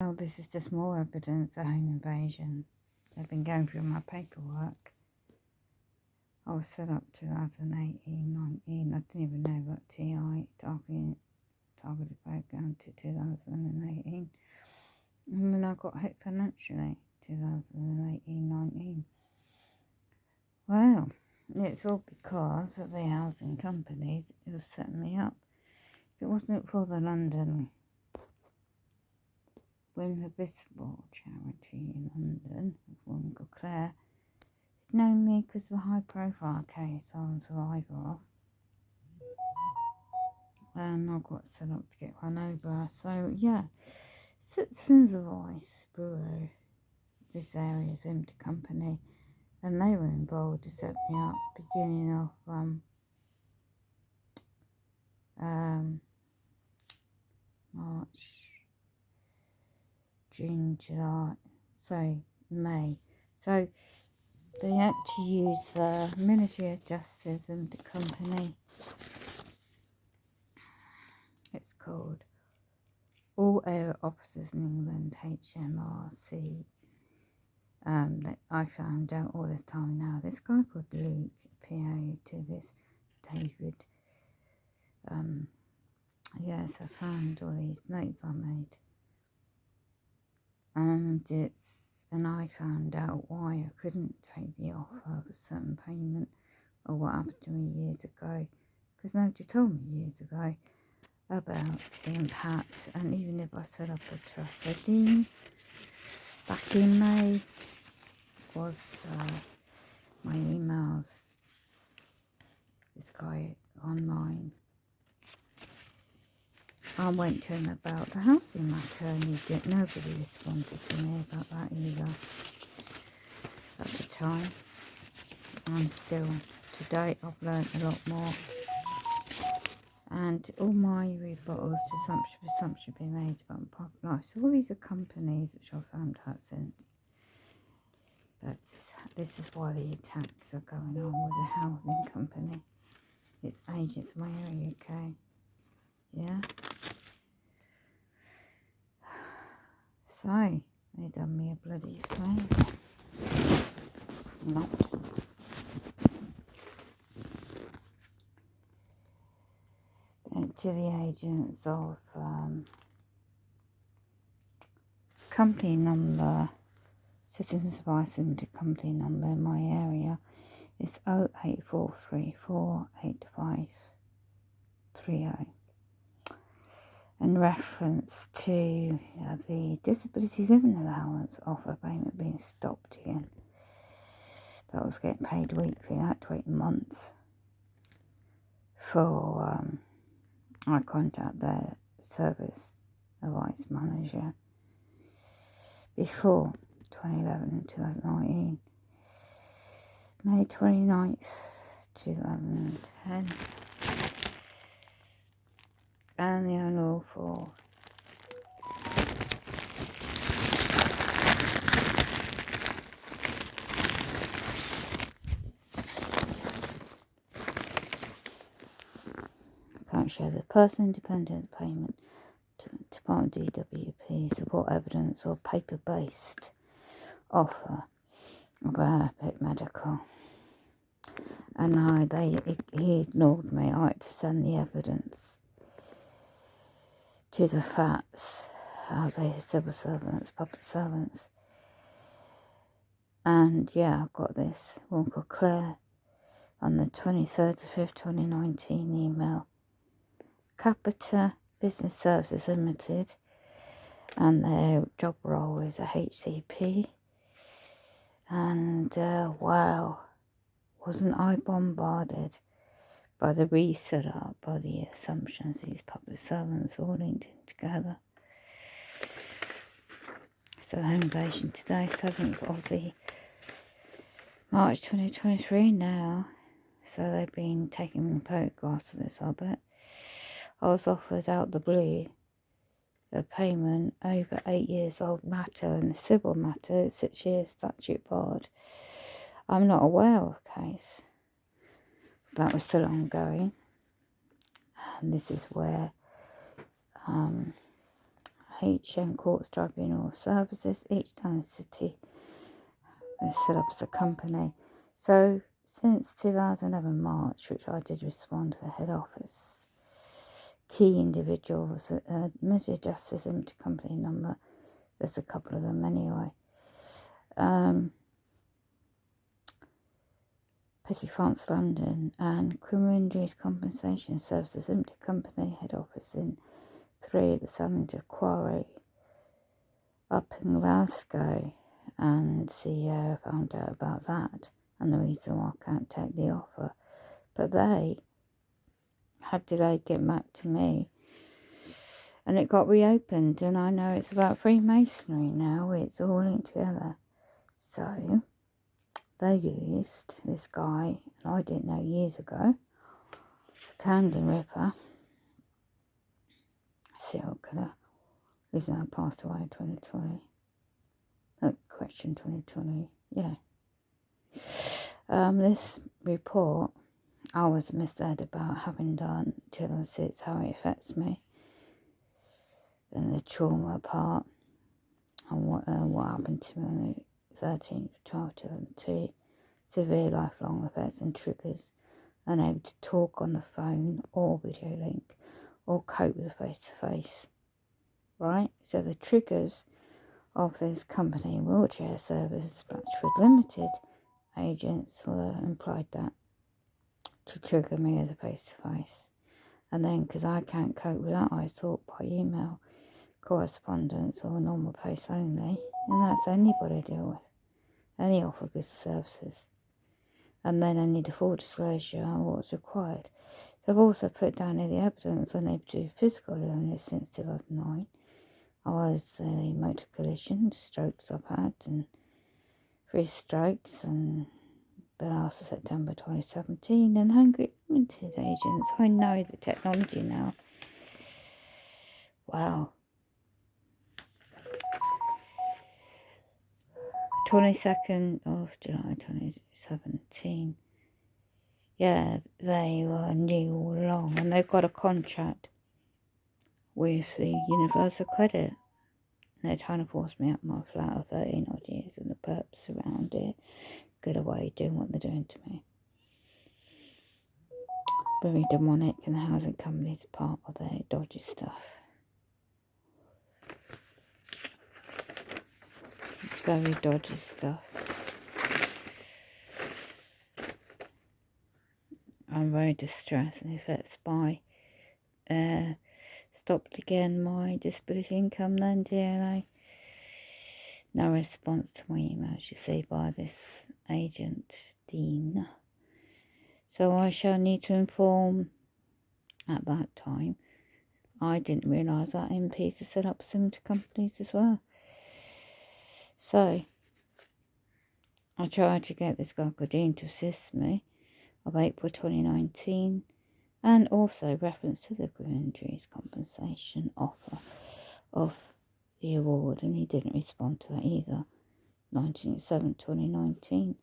Well, this is just more evidence of home invasion. I've been going through my paperwork. I was set up 2018, 19. I didn't even know about TI, targeted background to 2018. And then I got hit financially, 2018, 19. Well, it's all because of the housing companies who have set me up. If it wasn't for the London Women Visible charity in London, with a woman called Claire, she'd known me because of the high profile case I was a survivor of. And I got set up to get run over. So, yeah, Citizens Voice Bureau, this area's empty company, and they were involved to set me up beginning of March, June, July, so May. So they had to use the Ministry of Justice and the company. It's called All Area Officers in England, HMRC. That I found out all this time now. This guy called Luke, PA to this David. Yes, I found all these notes I made. And I found out why I couldn't take the offer of a certain payment or what happened to me years ago, because nobody told me years ago about the impact. And even if I set up a trust, so Dean back in May was my emails, this guy online. I went to him about the housing matter and nobody responded to me about that either at the time. And still, to date, I've learned a lot more. And all my rebuttals to assumption be made about public life. So all these are companies which I've found out since. But this is why the attacks are going on with the housing company. It's agents in my area, UK. Yeah? So, they done me a bloody favour. Not. To the agents of company number, Citizens Advice Limited company number in my area is 084348530. In reference to the disability living allowance offer payment being stopped again. That was getting paid weekly. I had to wait months for I contact their service advice manager before 2011 and 2019. May 29th, 2010. And the unlawful can't show the person independent payment to Department DWP support evidence or paper-based offer of a medical. And he ignored me. I had to send the evidence to the facts of the civil servants, public servants. And yeah, I've got this one called Claire on the 23rd of 5th, 2019 email. Capita Business Services Limited, and their job role is a HCP. And wow, wasn't I bombarded by the reset-up, by the assumptions these public servants all linked in together. So the home invasion today, 7th of the March 2023 now. So they've been taking photographs of this, I bet. I was offered out the blue a payment over 8 years old matter, and the civil matter, 6 years statute barred. I'm not aware of a case that was still ongoing. And this is where HM Courts Tribunal Services. Each town and city is set up as a company. So since 2011 March, which I did respond to the head office, key individuals, admitted Justice Limited Company number, there's a couple of them anyway, Petty France London, and Criminal Injuries Compensation Services Limited Company head office in 3 at the Salinger Quarry up in Glasgow, and CEO found out about that and the reason why I can't take the offer. But they had delayed getting back to me, and it got reopened, and I know it's about Freemasonry now. It's all linked together. So they used this guy, and I didn't know years ago, Camden Ripper, serial killer, who's now passed away in 2020. Question 2020, yeah. This report, I was misled about having done 2006, how it affects me, and the trauma part, and what happened to me on the 13th of 12, 2002, severe lifelong effects and triggers, unable to talk on the phone or video link, or cope with face-to-face, right? So the triggers of this company, Wheelchair Service Blatchford Limited, agents were implied that to trigger me as a face-to-face. And then, because I can't cope with that, I thought by email, correspondence, or normal post only, and that's anybody I deal with, any offer goods services. And then I need a full disclosure on what's required. So I've also put down here the evidence unable to do physical illness since 2009. I was the motor collision, strokes I've had, and 3 strokes, and the last of September 2017, and Hungry Limited agents. I know the technology now. Wow. 22nd of July 2017. Yeah, they were new all along, and they've got a contract with the Universal Credit. They're trying to force me out my flat of 13 odd years, and the perps around it get away doing what they're doing to me. Very demonic, and the housing company's part of their dodgy stuff. It's very dodgy stuff. I'm very distressed, and if it's by stopped again my disability income then, DLA. No response to my emails, you see, by this agent, Dean. So I shall need to inform, at that time, I didn't realise that MPs have set up similar companies as well. So I tried to get this guy called Dean to assist me of April 2019, and also reference to the injuries compensation offer of the award, and he didn't respond to that either. 19/7/2019,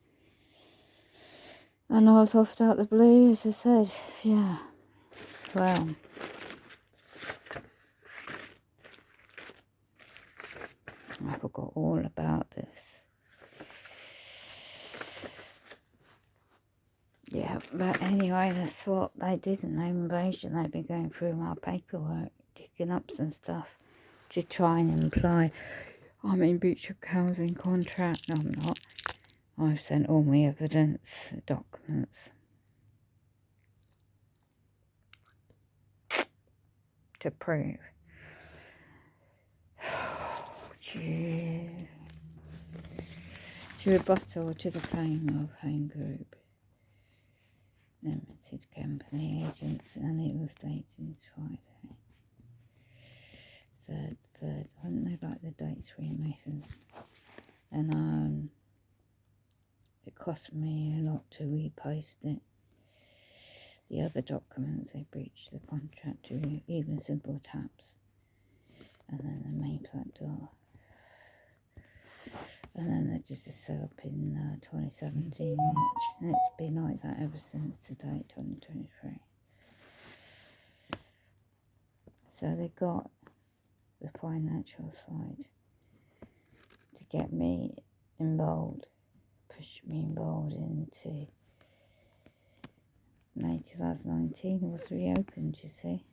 and I was offered out the blue, as I said. Yeah, well, I forgot all about this. Yeah, but anyway, that's what they did in home invasion. They've been going through my paperwork, digging up some stuff to try and imply I'm in breach of housing contract. No, I'm not. I've sent all my evidence, documents, to prove. To rebuttal to the claim of Home Group Limited Company agents, and it was dated Friday. Third, wouldn't they like the dates, Freemasons? And it cost me a lot to repost it. The other documents, they breached the contract to even simple taps, and then the main flat door, and then they just set up in 2017 March, and it's been like that ever since today, 2023. So they got the financial side to get me involved, push me involved into May 2019 was reopened, you see.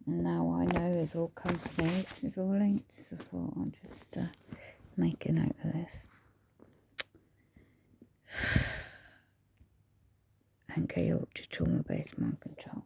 And now I know it's all companies, it's all linked, so I thought I'll just make a note of this. And ultra trauma-based mind control.